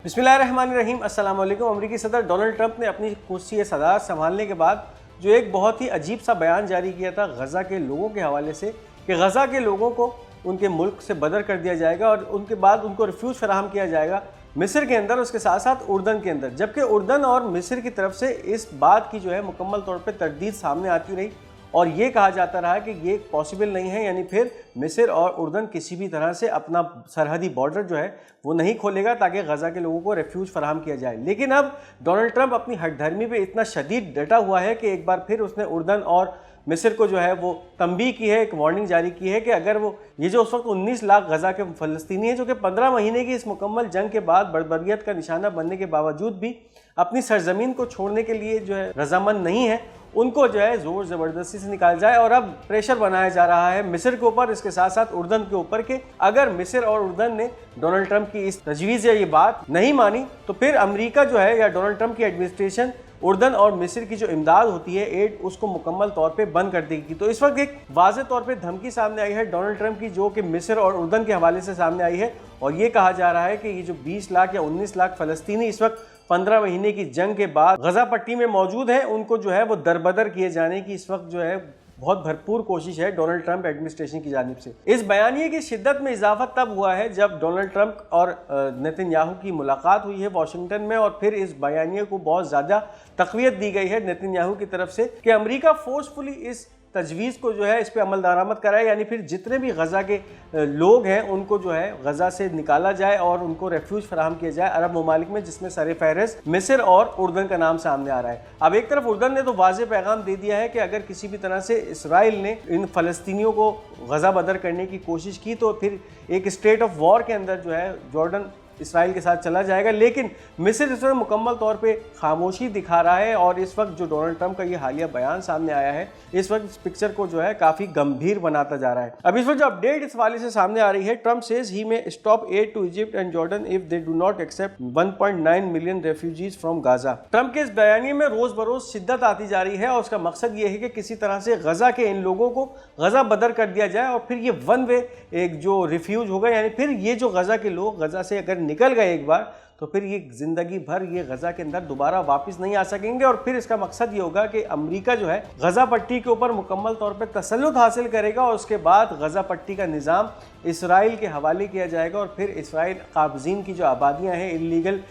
बिस्मिल्लाहिर्रहमानिर्रहीम। अस्सलाम वालेकुम। अमेरिकी सदर डोनाल्ड ट्रंप ने अपनी कुर्सी सदारत संभालने के बाद जो एक बहुत ही अजीब सा बयान जारी किया था गज़ा के लोगों के हवाले से कि गज़ा के लोगों को उनके मुल्क से बदर कर दिया जाएगा और उनके बाद उनको रिफ्यूज फराहम किया जाएगा मिस्र के अंदर, उसके साथ साथ उर्दन के अंदर। जबकि उर्दन और मिस्र की तरफ से इस बात की जो है मुकम्मल तौर पर तरदीद सामने आती रही और ये कहा जाता रहा कि ये पॉसिबल नहीं है, यानी फिर मिस्र और उर्दन किसी भी तरह से अपना सरहदी बॉर्डर जो है वो नहीं खोलेगा ताकि गज़ा के लोगों को रेफ्यूज फराहम किया जाए। लेकिन अब डोनाल्ड ट्रंप अपनी हठधर्मी पे इतना शदीद डटा हुआ है कि एक बार फिर उसने उर्दन और मिस्र को जो है वो तंबीह की है, एक वार्निंग जारी की है कि अगर वो ये जो उस वक्त 19 लाख गज़ा के फ़लस्तीनी हैं जो कि 15 महीने की इस मुकम्मल जंग के बाद बर्बरियत का निशाना बनने के बावजूद भी अपनी सरजमीन को छोड़ने के लिए जो है रजामंद नहीं है, उनको जो है ज़ोर ज़बरदस्ती से निकाल जाए। और अब प्रेशर बनाया जा रहा है मिस्र के ऊपर, इसके साथ साथ उर्दन के ऊपर कि अगर मिस्र और उर्दन ने डोनाल्ड ट्रंप की इस तजवीज़ या ये बात नहीं मानी तो फिर अमेरिका जो है या डोनाल्ड ट्रंप की एडमिनिस्ट्रेशन उर्दन और मिस्र की जो इमदाद होती है, एड, उसको मुकम्मल तौर पे बंद कर देगी। तो इस वक्त एक वाज़ेह तौर पे धमकी सामने आई है डोनाल्ड ट्रंप की, जो कि मिस्र और उर्दन के हवाले से सामने आई है और ये कहा जा रहा है कि ये जो 20 लाख या 19 लाख फ़लस्तीनी इस वक्त 15 महीने की जंग के बाद गज़ा पट्टी में मौजूद हैं, उनको जो है वो दरबदर किए जाने की इस वक्त जो है बहुत भरपूर कोशिश है डोनाल्ड ट्रंप एडमिनिस्ट्रेशन की जानिब से। इस बयानिए की शिद्दत में इजाफा तब हुआ है जब डोनाल्ड ट्रंप और नेतन्याहू की मुलाकात हुई है वाशिंगटन में और फिर इस बयानिए को बहुत ज़्यादा तक़वियत दी गई है नेतन्याहू की तरफ से कि अमेरिका फोर्सफुली इस तजवीज़ को जो है इस पर अमल दरामद कराए, यानी फिर जितने भी गज़ा के लोग हैं उनको जो है गज़ा से निकाला जाए और उनको रेफ्यूज फराहम किया जाए अरब ममालिक में, जिसमें सर-ए-फ़हरिस्त मिस्र और उर्दन का नाम सामने आ रहा है। अब एक तरफ उर्दन ने तो वाज़ेह पैगाम दे दिया है कि अगर किसी भी तरह से इसराइल ने इन फ़लस्तीनियों को गज़ा बदर करने की कोशिश की तो फिर एक स्टेट ऑफ वॉर के अंदर जो है जॉर्डन इसराइल के साथ चला जाएगा। लेकिन मिस्र इस वक्त मुकम्मल तौर पे खामोशी दिखा रहा है और इस वक्त जो डोनाल्ड ट्रंप का ये हालिया बयान सामने आया है इस वक्त इस पिक्चर को जो है काफ़ी गंभीर बनाता जा रहा है। अब इस वक्त जो अपडेट इस वाले से सामने आ रही है, Trump says he may stop aid to Egypt and Jordan if they do not accept 1.9 million refugees from Gaza. Trump के इस बयानी में रोज बरोज शिद्दत आती जा रही है और उसका मकसद ये है कि किसी तरह से गजा के इन लोगों को गजा बदर कर दिया जाए और फिर ये वन वे एक जो रिफ्यूज होगा, यानी फिर ये जो गजा के लोग गजा से अगर निकल गए एक बार तो फिर ये ज़िंदगी भर ये गज़ा के अंदर दोबारा वापस नहीं आ सकेंगे। और फिर इसका मकसद ये होगा कि अमेरिका जो है गज़ा पट्टी के ऊपर मुकम्मल तौर पे तसल्लुत हासिल करेगा और उसके बाद गज़ा पट्टी का निज़ाम इसराइल के हवाले किया जाएगा और फिर इसराइल काबज़ीन की जो आबादियाँ हैं, इलीगल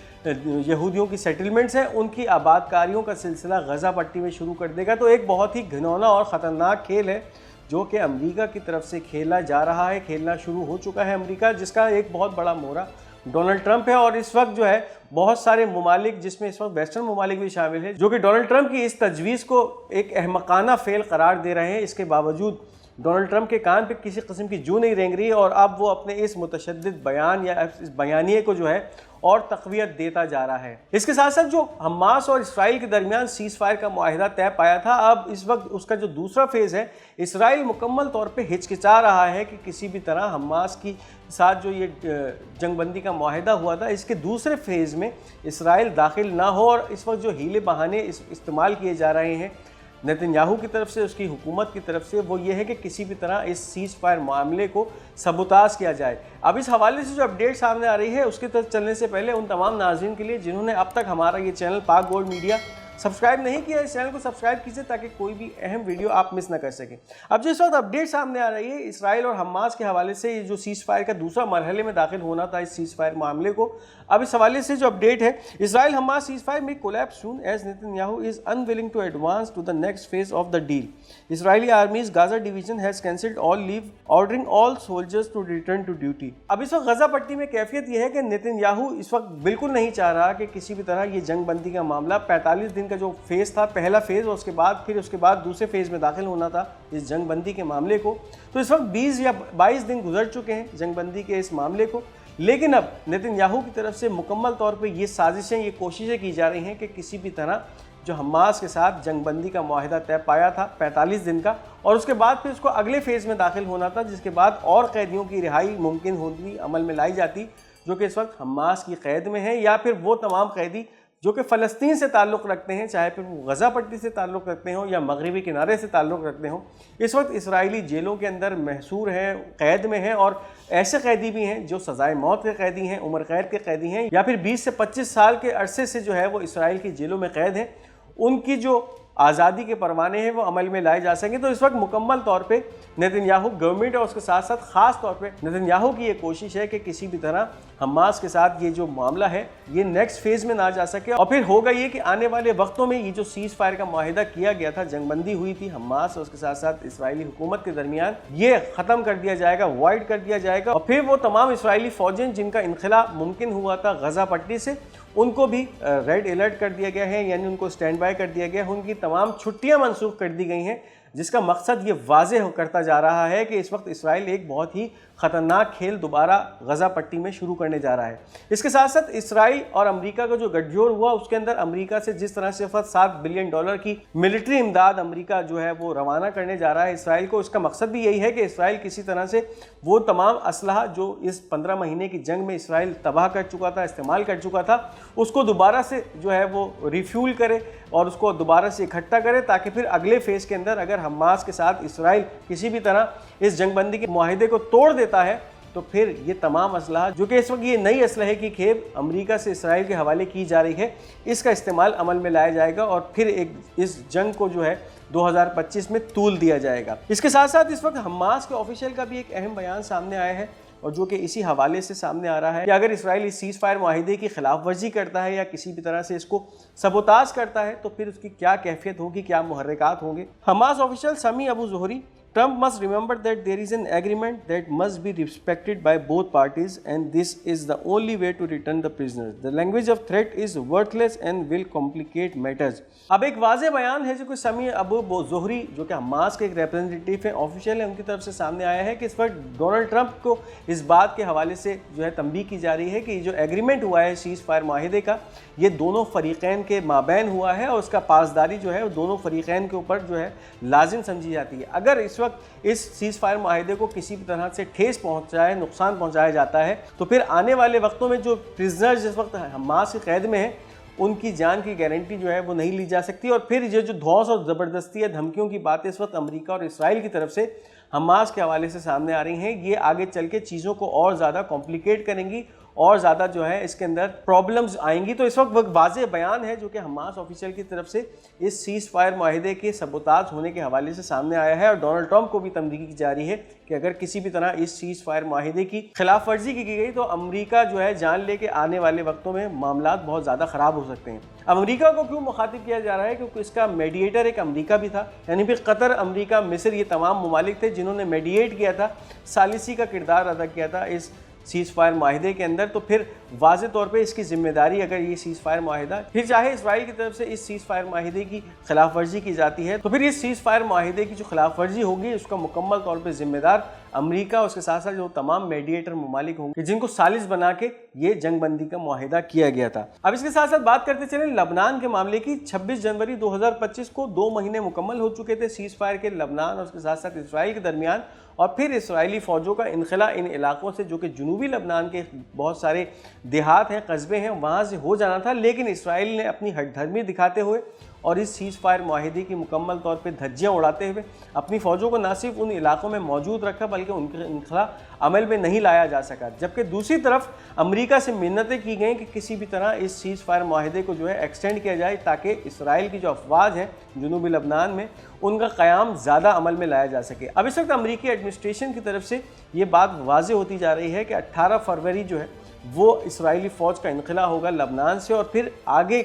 यहूदियों की सेटलमेंट्स हैं, उनकी आबादकारियों का सिलसिला गज़ा पट्टी में शुरू कर देगा। तो एक बहुत ही घिनौना और ख़तरनाक खेल है जो कि अमेरिका की तरफ से खेला जा रहा है, खेलना शुरू हो चुका है अमेरिका, जिसका एक बहुत बड़ा मोहरा डोनाल्ड ट्रंप है। और इस वक्त जो है बहुत सारे ममालिक, जिसमें इस वक्त वेस्टर्न ममालिक भी शामिल है, जो कि डोनाल्ड ट्रंप की इस तजवीज़ को एक अहमकाना फेल करार दे रहे हैं। इसके बावजूद डोनाल्ड ट्रंप के कान पे किसी किस्म की जू नहीं रेंग रही और अब वो अपने इस मुतशद्दिद बयान या इस बयानिए को जो है और तक़वियत देता जा रहा है। इसके साथ साथ जो हमास और इसराइल के दरमियान सीज़ फायर का मुआहिदा तय पाया था, अब इस वक्त उसका जो दूसरा फेज़ है, इसराइल मुकम्मल तौर पे हिचकिचा रहा है कि किसी भी तरह हमास की साथ जो ये जंगबंदी का मुआहिदा हुआ था इसके दूसरे फेज़ में इसराइल दाखिल ना हो। और इस वक्त जो हीले बहाने इस्तेमाल किए जा रहे हैं नेतन्याहू की तरफ से, उसकी हुकूमत की तरफ से, वो ये है कि किसी भी तरह इस सीज़ फायर मामले को सबूताज किया जाए। अब इस हवाले से जो अपडेट सामने आ रही है उसके तरफ चलने से पहले उन तमाम नाज़रीन के लिए जिन्होंने अब तक हमारा ये चैनल पाक गोल्ड मीडिया सब्सक्राइब नहीं किया, इस चैनल को सब्सक्राइब कीजिए ताकि कोई भी अहम वीडियो आप मिस ना कर सकें। अब जो इस वक्त अपडेट सामने आ रही है इसराइल और हमास के हवाले से, ये जो सीज़ फायर का दूसरा मरहले में दाखिल होना था इस सीज़ फायर मामले को, अब इस हवाले से जो अपडेट है, Israel Hamas ceasefire may collapse soon as Netanyahu is unwilling to advance to the next phase of the deal. Israeli army's Gaza division has cancelled all leave ordering all soldiers to return to duty. अब इस वक्त गजा पट्टी में कैफियत यह है कि Netanyahu इस वक्त बिल्कुल नहीं चाह रहा कि किसी भी तरह ये जंगबंदी का मामला 45 दिन का जो फेज़ था, पहला फेज़, और उसके बाद दूसरे फेज़ में दाखिल होना था इस जंगबंदी के मामले को, तो इस वक्त 20 या 22 दिन गुजर चुके हैं जंगबंदी के इस मामले को। लेकिन अब नेतन्याहू की तरफ से मुकम्मल तौर पे ये साजिशें, ये कोशिशें की जा रही हैं कि किसी भी तरह जो हमास के साथ जंगबंदी का मुआहिदा तय पाया था 45 दिन का, और उसके बाद फिर उसको अगले फेज़ में दाखिल होना था जिसके बाद और कैदियों की रिहाई मुमकिन होती, अमल में लाई जाती जो कि इस वक्त हमास की कैद में है, या फिर वो तमाम कैदी जो कि फ़लस्तीन से ताल्लुक़ रखते हैं, चाहे फिर वो गज़ा पट्टी से ताल्लुक़ रखते हो या मगरबी किनारे से ताल्लुक़ रखते हो, इस वक्त इसराइली जेलों के अंदर महसूर हैं, क़ैद में हैं। और ऐसे कैदी भी हैं जो सज़ाए मौत के कैदी हैं, उम्र कैद के कैदी हैं, या फिर 20 से 25 साल के अरसे से जो है वो इसराइल की जेलों में कैद हैं। उनकी जो आज़ादी के परवाने हैं वो अमल में लाए जा सकें। तो इस वक्त मुकम्मल तौर पे नेतन्याहू गवर्नमेंट और उसके साथ साथ ख़ास तौर पे नेतन्याहू की ये कोशिश है कि किसी भी तरह हमास के साथ ये जो मामला है ये नेक्स्ट फेज़ में ना जा सके। और फिर होगा ये कि आने वाले वक्तों में ये जो सीज़ फायर का माहिदा किया गया था, जंगबंदी हुई थी हमास और उसके साथ साथ इसराइली हुकूमत के दरमियान, ये ख़त्म कर दिया जाएगा, वाइड कर दिया जाएगा। और फिर वो तमाम इसराइली फ़ौजें जिनका इनखला मुमकिन हुआ था गज़ा पट्टी से, उनको भी रेड अलर्ट कर दिया गया है, यानी उनको स्टैंड बाय कर दिया गया है। उनकी तमाम छुट्टियां मनसूख कर दी गई हैं, जिसका मकसद ये वाज़ेह करता जा रहा है कि इस वक्त इसराइल एक बहुत ही ख़तरनाक खेल दोबारा गज़ा पट्टी में शुरू करने जा रहा है। इसके साथ साथ इसराइल और अमेरिका का जो गठजोड़ हुआ, उसके अंदर अमेरिका से जिस तरह से $7 बिलियन की मिलिट्री इमदाद अमेरिका जो है वो रवाना करने जा रहा है इसराइल को, इसका मकसद भी यही है कि इसराइल किसी तरह से वो तमाम असलहा जो इस 15 महीने की जंग में इसराइल तबाह कर चुका था, इस्तेमाल कर चुका था, उसको दोबारा से जो है वो रिफ्यूल करे और उसको दोबारा से इकट्ठा करे, ताकि फिर अगले फेज़ के अंदर अगर हमास के साथ इसराइल किसी भी तरह इस जंगबंदी के माहिदे को तोड़ देता है तो फिर ये तमाम असलहा जो कि इस वक्त ये नई असलहे की खेप अमेरिका से इसराइल के हवाले की जा रही है, इसका इस्तेमाल अमल में लाया जाएगा और फिर एक इस जंग को जो है 2025 में तूल दिया जाएगा। इसके साथ साथ इस वक्त हमास के ऑफिशियल का भी एक अहम बयान सामने आया है, और जो कि इसी हवाले से सामने आ रहा है कि अगर इसराइल इस सीज़ फायर माहिदे की खिलाफ वर्जी करता है या किसी भी तरह से इसको सबोताज करता है तो फिर उसकी क्या कैफियत होगी, क्या मुहर्रिकात होंगे। हमास ऑफिशियल समी Abu ज़ोहरी: Trump must remember that there is an agreement that must be respected by both parties and this is the only way to return the prisoners. The language of threat is worthless and will complicate matters. अब एक वाज़े बयान है जो कि समी अबू ज़ोहरी जो कि हमास के एक रिप्रेजेंटेटिव हैं, ऑफिशियल है, उनकी तरफ से सामने आया है कि इस वक्त डोनाल्ड ट्रंप को इस बात के हवाले से जो है तंबीह की जा रही है कि जो एग्रीमेंट हुआ है सीज़ फायर माहिदे का, ये दोनों फरीक़ैन के माबैन हुआ है और उसका पासदारी जो है वो दोनों फरीक़ैन के ऊपर जो है लाजिम समझी जाती है। अगर इस वक्त इस सीज़ फायर माहिदे को किसी भी तरह से ठेस पहुंचाए, नुकसान पहुंचाया जाता है तो फिर आने वाले वक्तों में जो प्रिजनर्स जिस वक्त हमास की कैद में हैं उनकी जान की गारंटी जो है वो नहीं ली जा सकती। और फिर ये जो धौंस और ज़बरदस्ती या धमकियों की बातें इस वक्त अमेरिका और इसराइल की तरफ से हमास के हवाले से सामने आ रही हैं, ये आगे चल के चीज़ों को और ज़्यादा कॉम्प्लिकेट करेंगी और ज़्यादा जो है इसके अंदर प्रॉब्लम्स आएंगी। तो इस वक्त वाज़े बयान है जो कि हमास ऑफिशियल की तरफ से इस सीज़ फायर माहिदे के सबोताज होने के हवाले से सामने आया है और डोनाल्ड ट्रंप को भी तंबीह की जा रही है कि अगर किसी भी तरह इस सीज़ फायर माहिदे की खिलाफ वर्जी की गई तो अमेरिका जो है जान ले के आने वाले वक्तों में मामला बहुत ज़्यादा ख़राब हो सकते हैं। अमेरिका को क्यों मुखातिब किया जा रहा है? क्योंकि इसका मीडिएटर एक अमेरिका भी था, यानी फिर कतर, अमेरिका, मिस्र, ये तमाम ममालिक थे जिन्होंने मीडिएट किया था, सालिसी का किरदार अदा किया था इस सीज़ फायर माहिदे के अंदर। तो फिर वाज़े तौर पे इसकी जिम्मेदारी, अगर ये सीज़ फायर माहिदा फिर चाहे इसराइल की तरफ से इस सीज़ फायर माहिदे की खिलाफ वर्जी की जाती है तो फिर इस सीज़ फायर माहिदे की जो खिलाफ वर्जी होगी उसका मुकम्मल तौर पे जिम्मेदार अमेरिका, उसके साथ साथ जो तमाम मीडिएटर ममालिक होंगे जिनको सालिस बना के ये जंगबंदी का माहिदा किया गया था। अब इसके साथ साथ बात करते चलें लबनान के मामले की। 26 जनवरी 2025 को 2 महीने मुकम्मल हो चुके थे सीज़ फायर के लबनान और उसके साथ साथ इसराइल के दरमियान, और फिर इसराइली फ़ौजों का इनखला इन इलाकों से जो कि जनूबी लबनान के बहुत सारे देहात हैं, कस्बे हैं, वहाँ से हो जाना था, लेकिन इसराइल ने अपनी हठधर्मी दिखाते हुए और इस सीज़ फायर माहिदे की मुकम्मल तौर पे धज्जियाँ उड़ाते हुए अपनी फ़ौजों को न सिर्फ उन इलाकों में मौजूद रखा बल्कि उनका इनखला अमल में नहीं लाया जा सका। जबकि दूसरी तरफ अमेरिका से मिन्नतें की गई कि किसी भी तरह इस सीज़ फायर माहिदे को जो है एक्सटेंड किया जाए ताकि इसराइल की जो अफवाज हैं जनूबी लबनान में उनका क़याम ज़्यादा अमल में लाया जा सके। अब इस वक्त अमेरिकी एडमिनिस्ट्रेशन की तरफ से ये बात वाज़े होती जा रही है कि 18 फरवरी जो है वो इसराइली फ़ौज का इनखला होगा लबनान से, और फिर आगे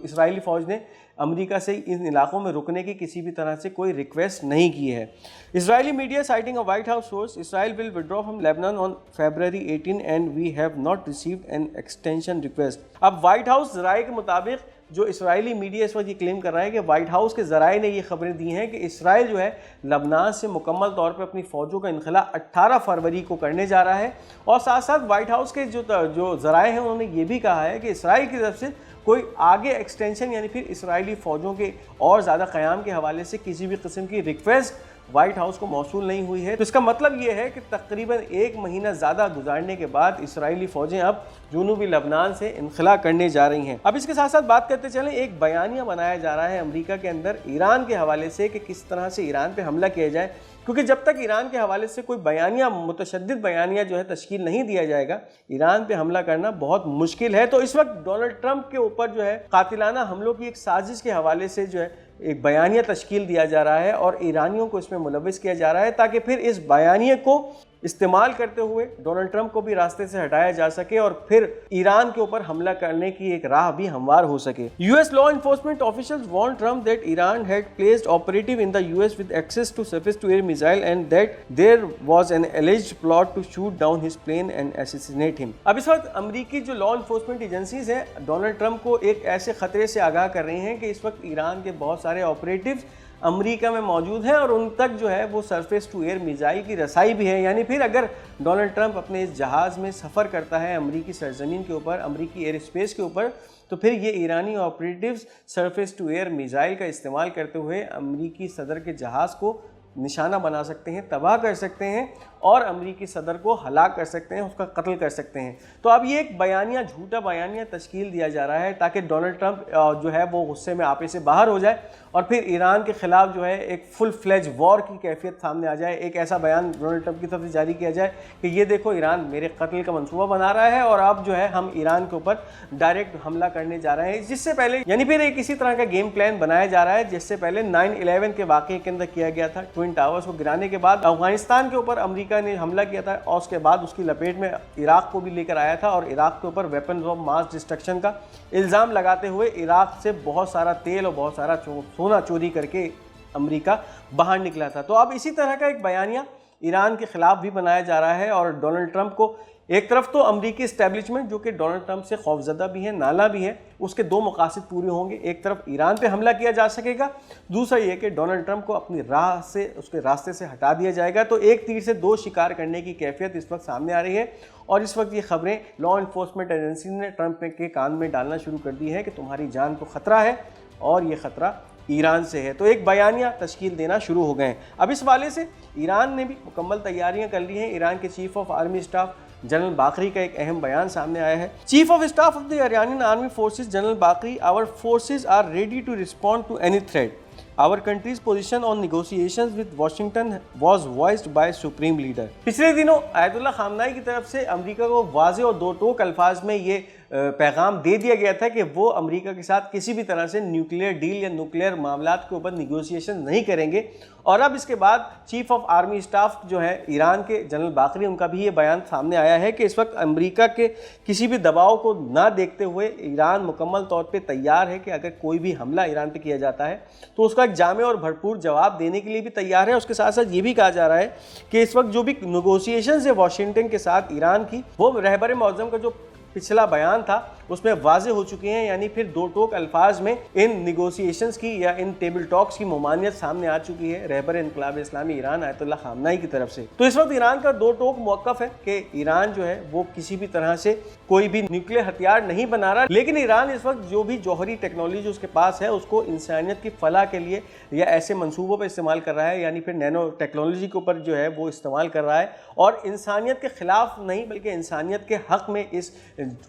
इसराइली फ़ौज ने अमेरिका से इन इलाकों में रुकने की किसी भी तरह से कोई रिक्वेस्ट नहीं की है। Israeli media citing a White House source: Israel will withdraw from Lebanon on February 18 and we have not received an extension request. अब वाइट हाउस ज़राए के मुताबिक जो इसराइली मीडिया इस वक्त ये क्लेम कर रहा है कि वाइट हाउस के ज़राए ने ये खबरें दी हैं कि इसराइल जो है लबनान से मुकम्मल तौर पर अपनी फ़ौजों का इनखला 18 फरवरी को करने जा रहा है। और साथ साथ वाइट हाउस के जो ज़राए हैं उन्होंने ये भी कहा है कि इसराइल की तरफ से कोई आगे एक्सटेंशन यानी फिर इसराइली फ़ौजों के और ज़्यादा क़याम के हवाले से किसी भी किस्म की रिक्वेस्ट व्हाइट हाउस को मौसूल नहीं हुई है। तो इसका मतलब ये है कि तकरीबन 1 महीना ज़्यादा गुजारने के बाद इसराइली फ़ौजें अब जुनूबी लबनान से इनखला करने जा रही हैं। अब इसके साथ साथ बात करते चलें, एक बयानिया बनाया जा रहा है अमेरिका के अंदर ईरान के हवाले से कि किस तरह से ईरान पे हमला किया जाए, क्योंकि जब तक ईरान के हवाले से कोई बयानिया, मुतशद्दिद बयानिया जो है तश्कील नहीं दिया जाएगा, ईरान पे हमला करना बहुत मुश्किल है। तो इस वक्त डोनाल्ड ट्रंप के ऊपर जो है कातिलाना हमलों की एक साजिश के हवाले से जो है एक बयानिया तश्कील दिया जा रहा है और ईरानियों को इसमें मुलव्विस किया जा रहा है, ताकि फिर इस बयानिए को इस्तेमाल करते हुए डोनाल्ड ट्रंप को भी रास्ते से हटाया जा सके और फिर ईरान के ऊपर हमला करने की एक राह भी हमवार हो सके। US law enforcement officials warn Trump that Iran had placed operative in the US with access to surface to air missile and that there was an alleged plot to shoot down his plane and assassinate him. अब इस वक्त अमेरिकी जो law enforcement agencies हैं Donald Trump को एक ऐसे खतरे से आगाह कर रही हैं कि इस वक्त ईरान के बहुत सारे ऑपरेटिव्स अमेरिका में मौजूद हैं और उन तक जो है वो सरफेस टू एयर मिसाइल की रसाई भी है। यानी फिर अगर डोनाल्ड ट्रंप अपने इस जहाज़ में सफ़र करता है अमेरिकी सरजमीन के ऊपर, अमेरिकी एयर स्पेस के ऊपर, तो फिर ये ईरानी operatives surface to air missile का इस्तेमाल करते हुए अमेरिकी सदर के जहाज़ को निशाना बना सकते हैं, तबाह कर सकते हैं और अमेरिकी सदर को हलाक कर सकते हैं, उसका कत्ल कर सकते हैं। तो अब ये एक बयानिया, झूठा बयानिया तश्कील दिया जा रहा है ताकि डोनाल्ड ट्रंप जो है वो गुस्से में आपे से बाहर हो जाए और फिर ईरान के खिलाफ जो है एक फुल फ्लेज वॉर की कैफियत सामने आ जाए। एक ऐसा बयान डोनाल्ड ट्रंप की तरफ से जारी किया जाए कि ये देखो ईरान मेरे कत्ल का मंसूबा बना रहा है और अब जो है हम ईरान के ऊपर डायरेक्ट हमला करने जा रहे हैं। जिससे पहले यानी फिर एक इसी तरह का गेम प्लान बनाया जा रहा है जिससे पहले 9/11 के वाक़े के अंदर किया गया था। ट्विन टावर्स को गिराने के बाद अफगानिस्तान के ऊपर अमेरिका ने हमला किया था और उसके बाद उसकी लपेट में इराक को भी लेकर आया था और इराक के ऊपर वेपन्स ऑफ मास डिस्ट्रक्शन का इल्ज़ाम लगाते हुए इराक से बहुत सारा तेल और बहुत सारा सोना चोरी करके अमेरिका बाहर निकला था। तो अब इसी तरह का एक बयानिया ईरान के खिलाफ भी बनाया जा रहा है और डोनाल्ड ट्रंप को एक तरफ तो अमेरिकी इस्टेब्लिशमेंट जो कि डोनाल्ड ट्रंप से खौफजदा भी है, नाला भी है, उसके 2 मकासद पूरे होंगे। एक तरफ ईरान पे हमला किया जा सकेगा, दूसरा ये कि डोनाल्ड ट्रंप को अपनी राह से, उसके रास्ते से हटा दिया जाएगा। तो एक तीर से 2 शिकार करने की कैफियत इस वक्त सामने आ रही है और इस वक्त ये खबरें लॉ एनफोर्समेंट एजेंसी ने ट्रंप के कान में डालना शुरू कर दी है कि तुम्हारी जान को खतरा है और ये खतरा ईरान से है। तो एक बयानिया तश्कील देना शुरू हो गए। अब इस वाले से ईरान ने भी मुकम्मल तैयारियां कर ली हैं। ईरान के chief of army staff general Bagheri का एक अहम बयान सामने आया है। Chief of staff of the Iranian army forces general Bagheri, our forces are ready to respond to any threat. Our country's position on negotiations with Washington was voiced by Supreme Leader। पिछले दिनों Ayatollah खामनाई की तरफ से America को वाज़ेह और दो टोक अल्फाज में ये पैगाम दे दिया गया था कि वो अमेरिका के साथ किसी भी तरह से न्यूक्लियर डील या न्यूक्लियर मामलात के ऊपर निगोशिएशन नहीं करेंगे। और अब इसके बाद चीफ ऑफ आर्मी स्टाफ जो है ईरान के जनरल बाकरी, उनका भी ये बयान सामने आया है कि इस वक्त अमेरिका के किसी भी दबाव को ना देखते हुए ईरान मुकम्मल तौर पे तैयार है कि अगर कोई भी हमला ईरान पे किया जाता है तो उसका एक जामे और भरपूर जवाब देने के लिए भी तैयार है। उसके साथ साथ ये भी कहा जा रहा है कि इस वक्त जो भी नेगोशिएशंस है वाशिंगटन के साथ ईरान की, वो रहबर मौज़म का जो पिछला बयान था उसमें वाज़ेह हो चुके हैं। यानी फिर दो टोक अल्फाज में इन निगोशिएशंस की या इन टेबल टॉक्स की ममानियत सामने आ चुकी है रहबर इनकलाब इस्लामी ईरान आयतुल्लाह खामनाई की तरफ से। तो इस वक्त ईरान का दो टोक मौक़िफ़ है कि ईरान जो है वो किसी भी तरह से कोई भी न्यूक्लियर हथियार नहीं बना रहा, लेकिन ईरान इस वक्त जो भी जौहरी टेक्नोलॉजी उसके पास है उसको इंसानियत की फलाह के लिए या ऐसे मंसूबों पर इस्तेमाल कर रहा है, यानी फिर नैनो टेक्नोलॉजी के ऊपर जो है वो इस्तेमाल कर रहा है और इंसानियत के ख़िलाफ़ नहीं बल्कि इंसानियत के हक़ में इस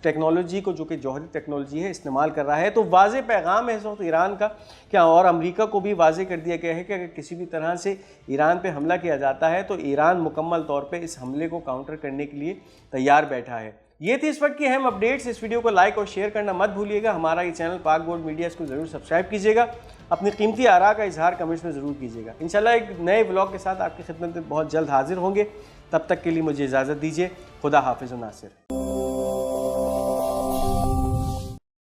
टेक्नोलॉजी को, जो कि जौहरी टेक्नोलॉजी है, इस्तेमाल कर रहा है। तो वाज़ेह पैगाम है इस वक्त ईरान का क्या, और अमेरिका को भी वाज़ेह कर दिया गया है कि अगर किसी भी तरह से ईरान पे हमला किया जाता है तो ईरान मुकम्मल तौर पे इस हमले को काउंटर करने के लिए तैयार बैठा है। ये थी इस वक्त की अहम अपडेट्स। इस वीडियो को लाइक और शेयर करना मत भूलिएगा। हमारा ये चैनल पाक बोर्ड मीडिया, इसको ज़रूर सब्सक्राइब कीजिएगा। अपनी कीमती आरा का इजहार कमेंट्स में ज़रूर कीजिएगा। इंशाल्लाह एक नए व्लॉग के साथ आपकी खिदमत में बहुत जल्द हाजिर होंगे। तब तक के लिए मुझे इजाज़त दीजिए। खुदा हाफिज़ नासिर।